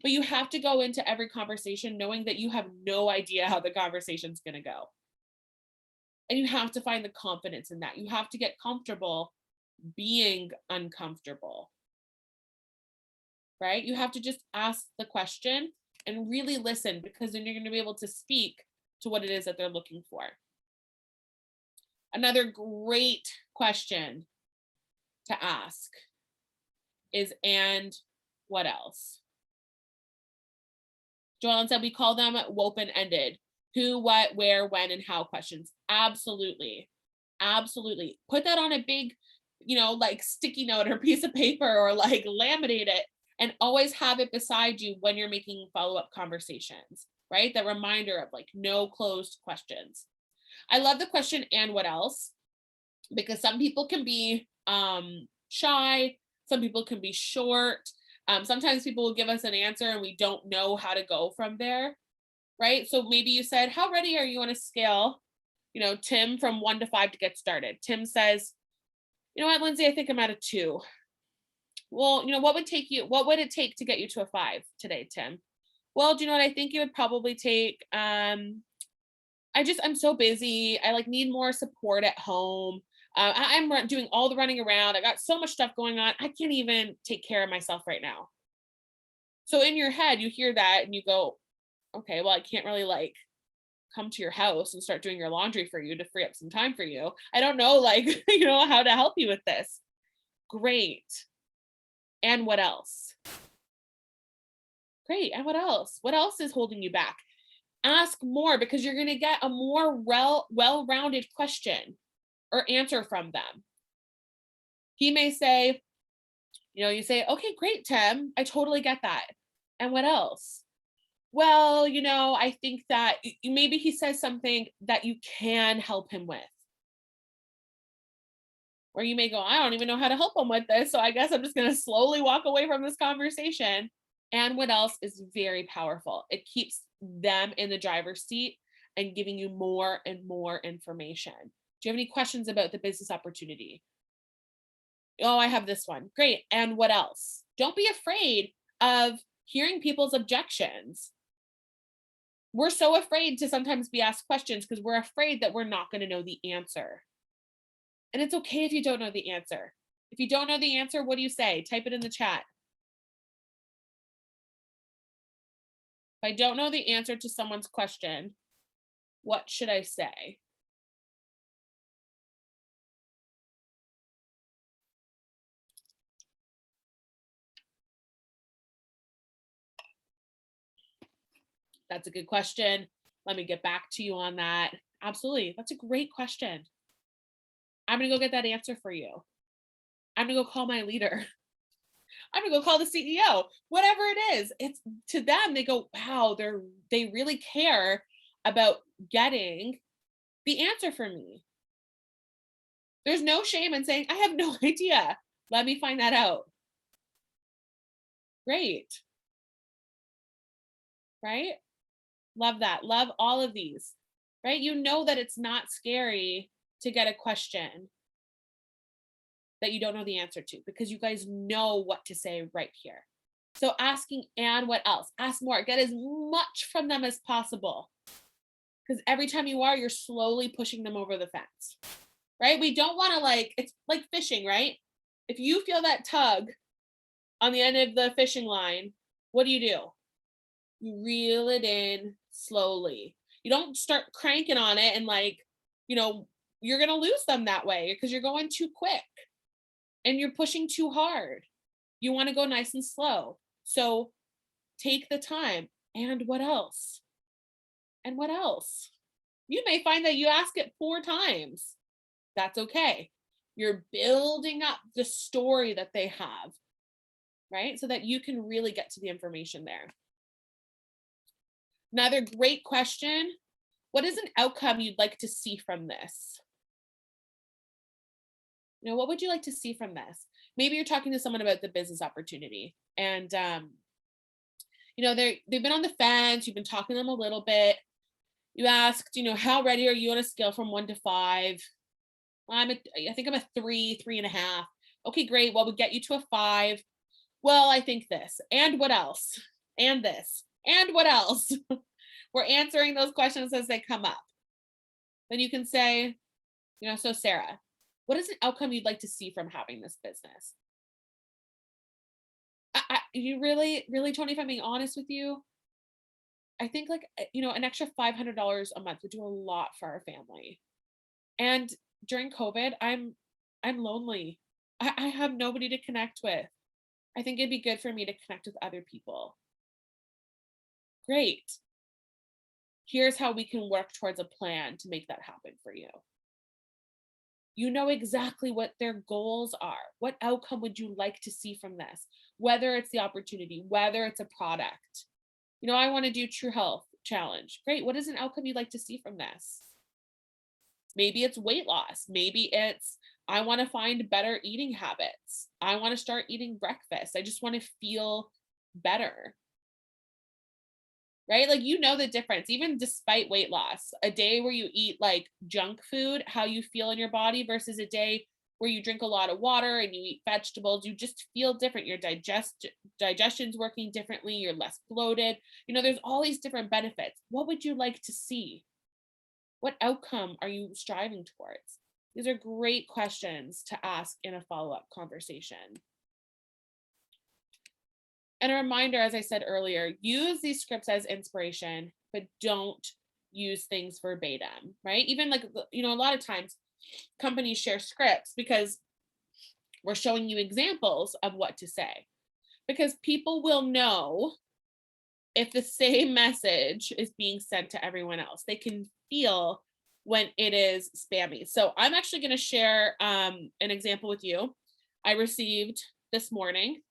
But you have to go into every conversation knowing that you have no idea how the conversation's going to go. And you have to find the confidence in that. You have to get comfortable being uncomfortable, right? You have to just ask the question and really listen, because then you're going to be able to speak to what it is that they're looking for. Another great question to ask is, and what else? Joellen said we call them open-ended. Who, what, where, when, and how questions. Absolutely. Absolutely. Put that on a big, like sticky note or piece of paper, or like laminate it, and always have it beside you when you're making follow-up conversations, right? That reminder of like no closed questions. I love the question, and what else? Because some people can be shy. Some people can be short. Sometimes people will give us an answer and we don't know how to go from there, right? So maybe you said, how ready are you on a scale, Tim, from 1 to 5 to get started? Tim says, you know what, Lindsay, I think I'm at a 2. Well, what would it take to get you to a 5 today, Tim? Well, do you know what? I think it would probably take, I'm so busy. I need more support at home. I'm doing all the running around. I got so much stuff going on. I can't even take care of myself right now. So in your head, you hear that and you go, okay, well, I can't really come to your house and start doing your laundry for you to free up some time for you. I don't know, how to help you with this. Great. And what else? Great. And what else? What else is holding you back? Ask more, because you're going to get a more well-rounded question or answer from them. He may say, you say, okay, great, Tim, I totally get that. And what else? Well, I think that maybe he says something that you can help him with. Or you may go, I don't even know how to help him with this, so I guess I'm just going to slowly walk away from this conversation. And what else is very powerful? It keeps them in the driver's seat and giving you more and more information. Do you have any questions about the business opportunity? Oh, I have this one. Great. And what else? Don't be afraid of hearing people's objections. We're so afraid to sometimes be asked questions because we're afraid that we're not going to know the answer. And it's okay if you don't know the answer. If you don't know the answer, what do you say? Type it in the chat. If I don't know the answer to someone's question, what should I say? That's a good question. Let me get back to you on that. Absolutely. That's a great question. I'm going to go get that answer for you. I'm going to go call my leader. I'm going to go call the CEO. Whatever it is, it's to them, they go, wow, they really care about getting the answer for me. There's no shame in saying, I have no idea. Let me find that out. Great. Right? Love that. Love all of these, right? You know that it's not scary to get a question that you don't know the answer to, because you guys know what to say right here. So asking, and what else? Ask more. Get as much from them as possible. Because every time you're slowly pushing them over the fence, right? We don't want to it's like fishing, right? If you feel that tug on the end of the fishing line, what do? You reel it in slowly. You don't start cranking on it and you're going to lose them that way because you're going too quick and you're pushing too hard. You want to go nice and slow. So take the time. And what else? And what else? You may find that you ask it 4 times. That's okay. You're building up the story that they have, right? So that you can really get to the information there. Another great question. What is an outcome you'd like to see from this? What would you like to see from this? Maybe you're talking to someone about the business opportunity and, they've been on the fence. You've been talking to them a little bit. You asked, how ready are you on a scale from 1 to 5? I think I'm a 3, 3.5. Okay, great. Well, we get you to a 5. Well, I think this. And what else? And this. And what else? We're answering those questions as they come up. Then you can say, so Sarah, what is an outcome you'd like to see from having this business? You really, Tony, if I'm being honest with you, I think like, an extra $500 a month would do a lot for our family. And during COVID, I'm lonely. I have nobody to connect with. I think it'd be good for me to connect with other people. Great. Here's how we can work towards a plan to make that happen for you. You know exactly what their goals are. What outcome would you like to see from this? Whether it's the opportunity, whether it's a product. I want to do True Health Challenge. Great. What is an outcome you'd like to see from this? Maybe it's weight loss. Maybe it's, I want to find better eating habits. I want to start eating breakfast. I just want to feel better. Right? Like, the difference, even despite weight loss, a day where you eat like junk food, how you feel in your body versus a day where you drink a lot of water and you eat vegetables, you just feel different. Your digestion's working differently. You're less bloated. There's all these different benefits. What would you like to see? What outcome are you striving towards? These are great questions to ask in a follow-up conversation. And a reminder, as I said earlier, use these scripts as inspiration, but don't use things verbatim, right? Even like, a lot of times companies share scripts because we're showing you examples of what to say, because people will know if the same message is being sent to everyone else. They can feel when it is spammy. So I'm actually going to share an example with you I received this morning.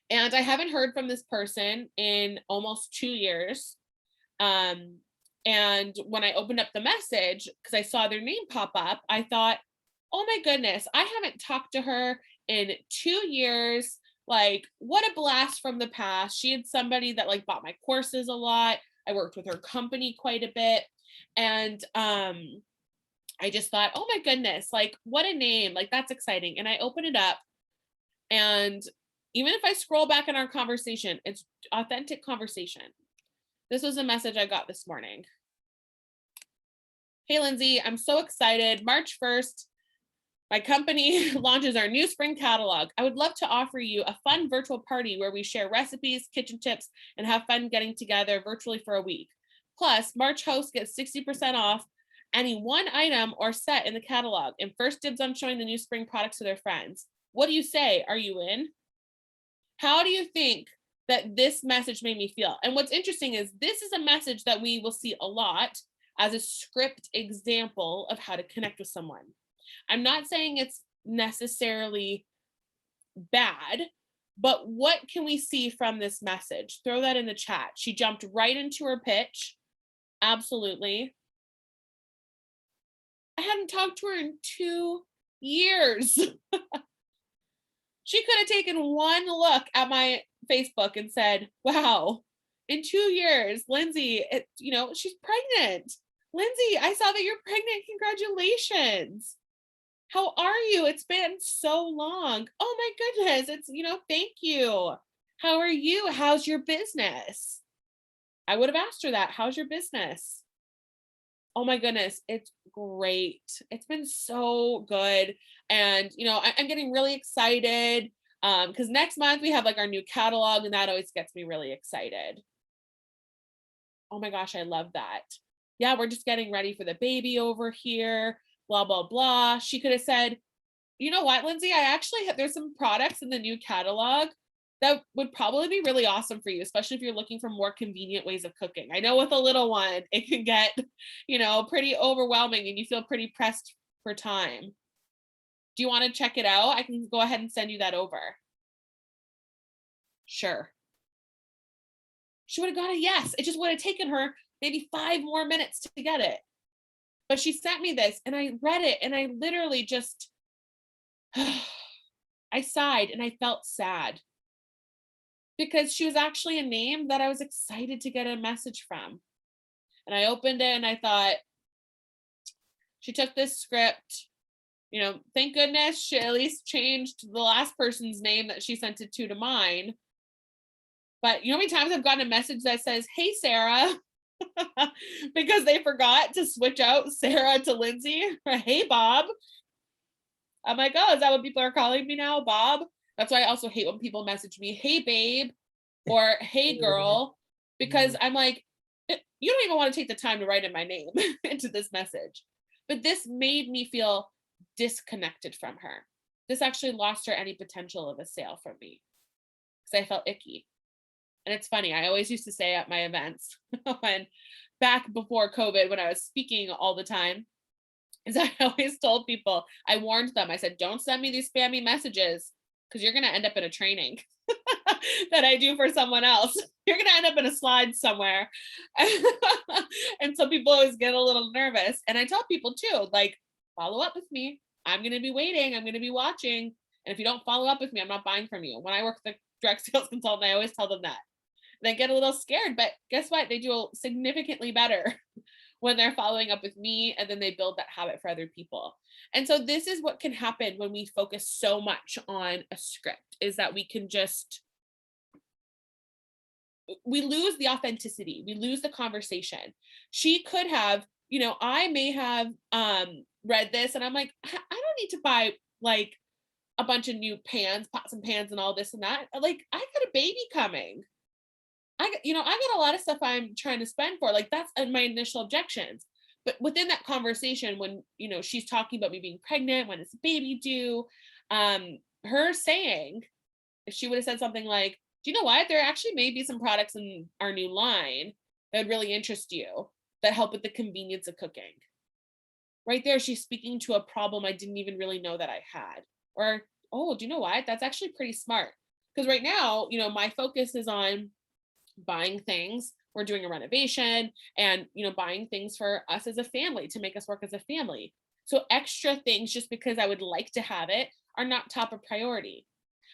And I haven't heard from this person in almost 2 years. And when I opened up the message, because I saw their name pop up, I thought, oh my goodness, I haven't talked to her in 2 years. Like, what a blast from the past. She had somebody that like bought my courses a lot. I worked with her company quite a bit. And I just thought, oh my goodness, like what a name. Like, that's exciting. And I opened it up, and even if I scroll back in our conversation, it's authentic conversation. This was a message I got this morning. Hey, Lindsay, I'm so excited. March 1st, my company launches our new spring catalog. I would love to offer you a fun virtual party where we share recipes, kitchen tips, and have fun getting together virtually for a week. Plus, March hosts get 60% off any one item or set in the catalog, and first dibs on showing the new spring products to their friends. What do you say? Are you in? How do you think that this message made me feel? And what's interesting is this is a message that we will see a lot as a script example of how to connect with someone. I'm not saying it's necessarily bad, but what can we see from this message? Throw that in the chat. She jumped right into her pitch. Absolutely. I hadn't talked to her in 2 years. She could have taken one look at my Facebook and said, wow, in 2 years, Lindsay, she's pregnant. Lindsay, I saw that you're pregnant. Congratulations. How are you? It's been so long. Oh my goodness. It's, thank you. How are you? How's your business? I would have asked her that. How's your business? Oh my goodness, it's great. It's been so good. And, I'm getting really excited because next month we have like our new catalog, and that always gets me really excited. Oh my gosh, I love that. Yeah, we're just getting ready for the baby over here, blah, blah, blah. She could have said, you know what, Lindsay, there's some products in the new catalog that would probably be really awesome for you, especially if you're looking for more convenient ways of cooking. I know with a little one, it can get, pretty overwhelming and you feel pretty pressed for time. Do you want to check it out? I can go ahead and send you that over. Sure. She would have got a yes. It just would have taken her maybe 5 more minutes to get it. But she sent me this and I read it and I literally just, I sighed and I felt sad, because she was actually a name that I was excited to get a message from. And I opened it and I thought, she took this script, thank goodness she at least changed the last person's name that she sent it to mine. But you know how many times I've gotten a message that says, "Hey, Sarah," because they forgot to switch out Sarah to Lindsay, or "Hey, Bob." I'm like, oh, is that what people are calling me now, Bob? That's why I also hate when people message me, "Hey, babe," or "Hey, girl," because I'm like, you don't even want to take the time to write in my name into this message. But this made me feel disconnected from her. This actually lost her any potential of a sale from me because I felt icky. And it's funny, I always used to say at my events when back before COVID, when I was speaking all the time, is I always told people, I warned them, I said, don't send me these spammy messages because you're going to end up in a training that I do for someone else. You're going to end up in a slide somewhere. And so people always get a little nervous. And I tell people too, like, follow up with me. I'm going to be waiting. I'm going to be watching. And if you don't follow up with me, I'm not buying from you. When I work with a direct sales consultant, I always tell them that. They get a little scared, but guess what? They do significantly better when they're following up with me, and then they build that habit for other people. And so this is what can happen when we focus so much on a script, is that we lose the authenticity. We lose the conversation. She could have, I may have read this and I'm like, I don't need to buy like a bunch of new pots and pans and all this and that. Like, I got a baby coming. I got a lot of stuff I'm trying to spend for. Like, that's my initial objections. But within that conversation, when, she's talking about me being pregnant, when is the baby due, her saying, if she would have said something like, do you know what? There actually may be some products in our new line that would really interest you that help with the convenience of cooking. Right there, she's speaking to a problem I didn't even really know that I had. Or, oh, do you know what? That's actually pretty smart. Because right now, my focus is on buying things. We're doing a renovation and, buying things for us as a family to make us work as a family. So extra things, just because I would like to have it, are not top of priority.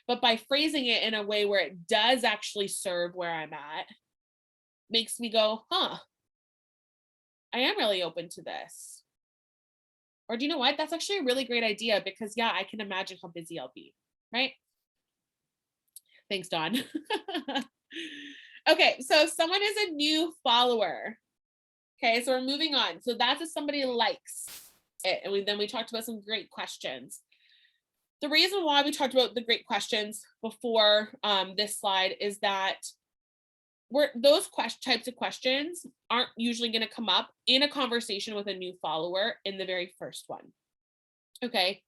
But by phrasing it in a way where it does actually serve where I'm at, makes me go, I am really open to this. Or do you know what? That's actually a really great idea because, yeah, I can imagine how busy I'll be, right? Thanks, Dawn. Okay, so if someone is a new follower, okay, so we're moving on. So that's if somebody likes it. And then we talked about some great questions. The reason why we talked about the great questions before this slide is that those types of questions aren't usually going to come up in a conversation with a new follower in the very first one. Okay,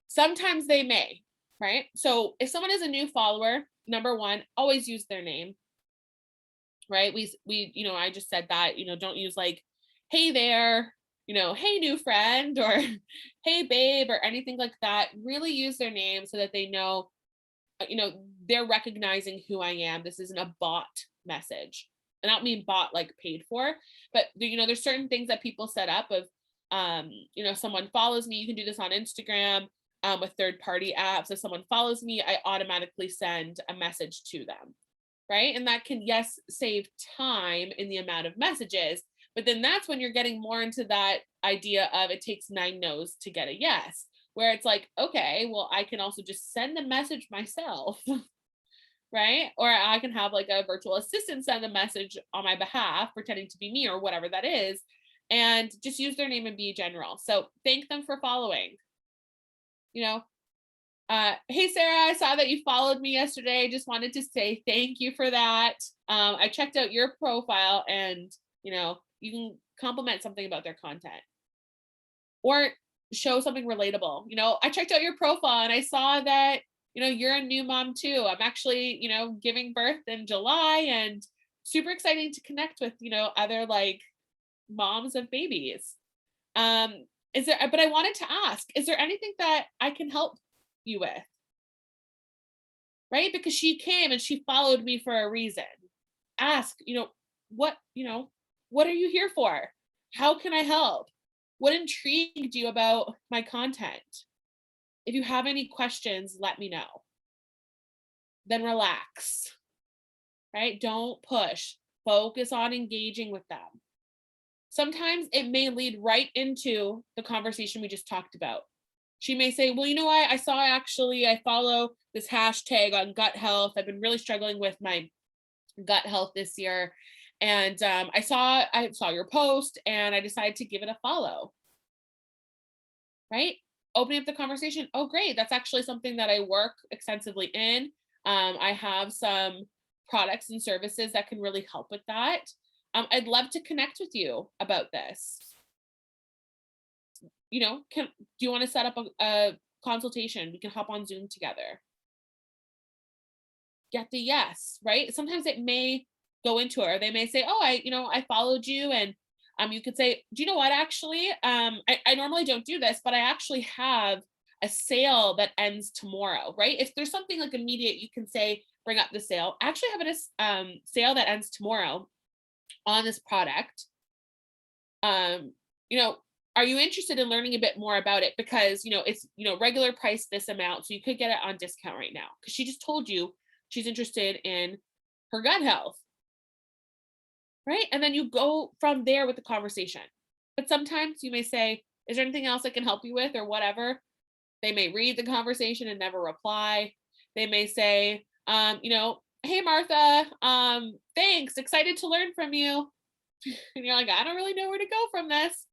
sometimes they may, right? So if someone is a new follower, number one, always use their name. Right? We I just said that, don't use like, hey there, hey new friend, or hey babe, or anything like that. Really use their name so that they know, they're recognizing who I am. This isn't a bot message. And I don't mean bot like paid for, but there's certain things that people set up of, someone follows me. You can do this on Instagram with third-party apps. If someone follows me, I automatically send a message to them. Right? And that can, yes, save time in the amount of messages, but then that's when you're getting more into that idea of it takes 9 no's to get a yes, where it's like, okay, well, I can also just send the message myself, right? Or I can have like a virtual assistant send the message on my behalf, pretending to be me or whatever that is, and just use their name and be general. So thank them for following. Hey Sarah, I saw that you followed me yesterday. Just wanted to say thank you for that. I checked out your profile, and you can compliment something about their content or show something relatable. I checked out your profile and I saw that you're a new mom too. I'm actually giving birth in July, and super exciting to connect with other like moms of babies. But I wanted to ask, is there anything that I can help you with? Right? Because she came and she followed me for a reason. Ask, what are you here for? How can I help? What intrigued you about my content? If you have any questions, let me know. Then relax. Right? Don't push. Focus on engaging with them. Sometimes it may lead right into the conversation we just talked about. She may say, well, you know what? I follow this hashtag on gut health. I've been really struggling with my gut health this year. And I saw your post and I decided to give it a follow, right? Opening up the conversation. Oh, great. That's actually something that I work extensively in. I have some products and services that can really help with that. I'd love to connect with you about this. You know, do you want to set up a consultation? We can hop on Zoom together. Get the yes, right? Sometimes it may go into it, or they may say, oh, I followed you. And you could say, do you know what, actually, I normally don't do this, but I actually have a sale that ends tomorrow, right? If there's something like immediate, you can say, bring up the sale. I actually have a sale that ends tomorrow on this product. You know, are you interested in learning a bit more about it? Because, it's, regular price this amount. So you could get it on discount right now. Because she just told you she's interested in her gut health. Right. And then you go from there with the conversation. But sometimes you may say, is there anything else I can help you with or whatever? They may read the conversation and never reply. They may say, hey, Martha, thanks. Excited to learn from you. And you're like, I don't really know where to go from this.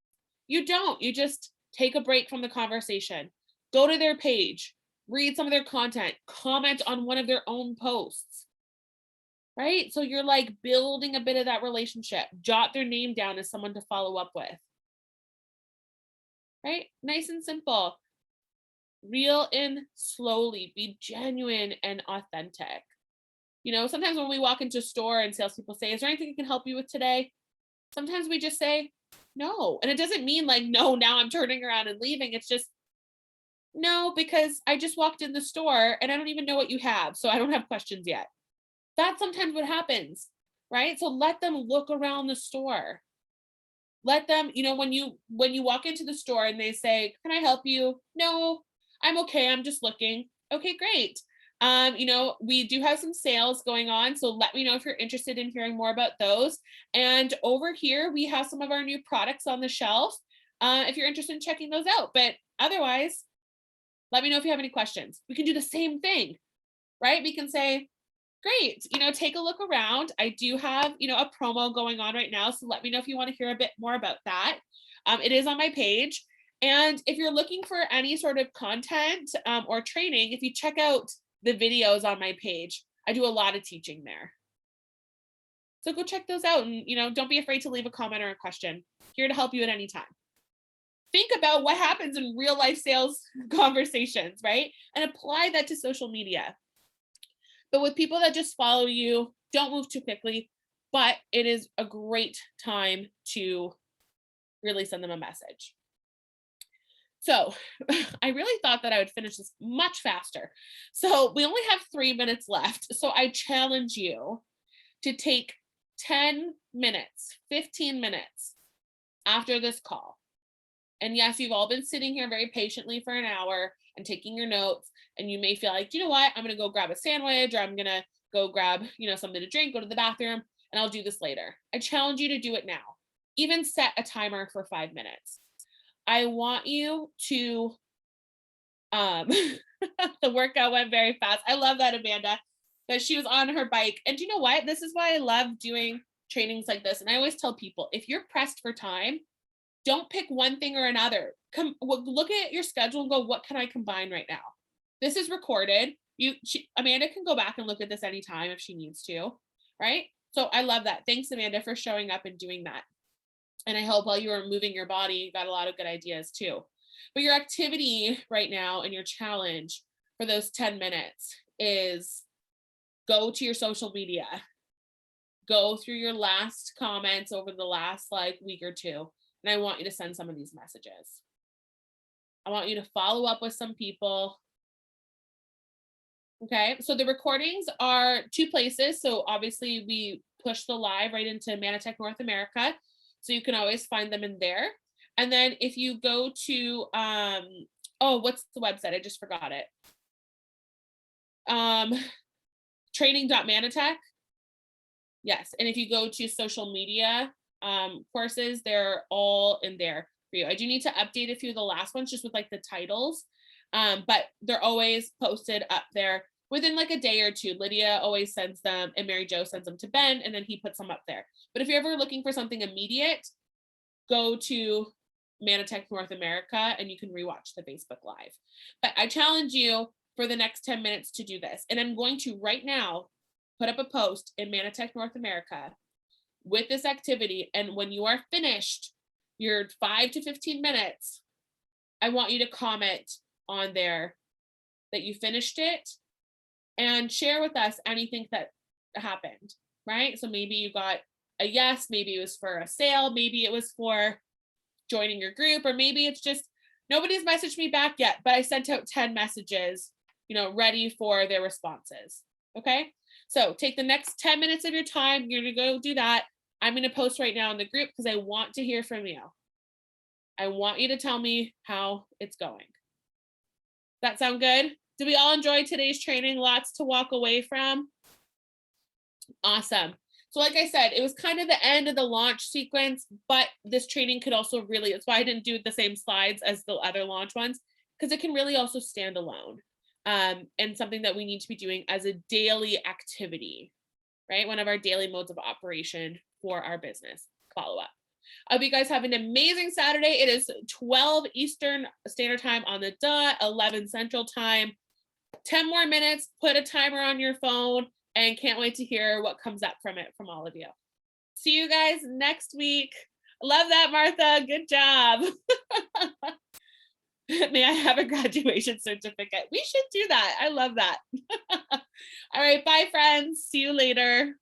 You don't. You just take a break from the conversation. Go to their page, read some of their content, comment on one of their own posts. Right? So you're like building a bit of that relationship. Jot their name down as someone to follow up with. Right? Nice and simple. Reel in slowly. Be genuine and authentic. Sometimes when we walk into a store and salespeople say, is there anything I can help you with today? Sometimes we just say no. And it doesn't mean like, no, now I'm turning around and leaving. It's just, no, because I just walked in the store and I don't even know what you have. So I don't have questions yet. That's sometimes what happens, right? So let them look around the store. Let them, when you walk into the store and they say, can I help you? No, I'm okay. I'm just looking. Okay, great. We do have some sales going on. So let me know if you're interested in hearing more about those. And over here, we have some of our new products on the shelf. If you're interested in checking those out, but otherwise, let me know if you have any questions. We can do the same thing, right? We can say, great, take a look around. I do have, a promo going on right now. So let me know if you want to hear a bit more about that. It is on my page. And if you're looking for any sort of content or training, if you check out the videos on my page, I do a lot of teaching there. So go check those out and, don't be afraid to leave a comment or a question. Here to help you at any time. Think about what happens in real life sales conversations, right? And apply that to social media. But with people that just follow you, don't move too quickly, but it is a great time to really send them a message. So I really thought that I would finish this much faster. So we only have 3 minutes left. So I challenge you to take 10 minutes, 15 minutes after this call. And yes, you've all been sitting here very patiently for an hour and taking your notes. And you may feel like, you know what, I'm going to go grab a sandwich, or I'm going to go grab, something to drink, go to the bathroom, and I'll do this later. I challenge you to do it now. Even set a timer for 5 minutes. I want you to, the workout went very fast. I love that, Amanda, that she was on her bike. And you know what? This is why I love doing trainings like this. And I always tell people, if you're pressed for time, don't pick one thing or another. Look at your schedule and go, what can I combine right now? This is recorded. Amanda can go back and look at this anytime if she needs to, right? So I love that. Thanks, Amanda, for showing up and doing that. And I hope while you were moving your body, you got a lot of good ideas too. But your activity right now and your challenge for those 10 minutes is go to your social media. Go through your last comments over the last week or two. And I want you to send some of these messages. I want you to follow up with some people. Okay, so the recordings are 2 places. So obviously we push the live right into Manatech North America. So you can always find them in there. And then if you go to, what's the website? I just forgot it. Training.manatech. Yes, and if you go to social media, courses. They're all in there for you. I do need to update a few of the last ones just with like the titles, but they're always posted up there within like a day or two. Lydia always sends them, and Mary Jo sends them to Ben, and then he puts them up there. But if you're ever looking for something immediate, go to Manatech North America and you can rewatch the Facebook Live. But I challenge you for the next 10 minutes to do this. And I'm going to right now put up a post in Manatech North America with this activity. And when you are finished your 5 to 15 minutes, I want you to comment on there that you finished it and share with us anything that happened, right? So maybe you got a yes, maybe it was for a sale, maybe it was for joining your group, or maybe it's just nobody's messaged me back yet, but I sent out 10 messages, ready for their responses. Okay, so take the next 10 minutes of your time. You're gonna go do that. I'm gonna post right now in the group because I want to hear from you. I want you to tell me how it's going. That sound good? Did we all enjoy today's training? Lots to walk away from. Awesome. So like I said, it was kind of the end of the launch sequence, but this training could also really, that's why I didn't do the same slides as the other launch ones, because it can really also stand alone, and something that we need to be doing as a daily activity, right? One of our daily modes of operation for our business follow-up. I hope you guys have an amazing Saturday. It is 12 Eastern Standard Time on the dot, 11 Central Time. 10 more minutes, put a timer on your phone, and can't wait to hear what comes up from it from all of you. See you guys next week. Love that, Martha. Good job. May I have a graduation certificate? We should do that. I love that. All right, bye, friends. See you later.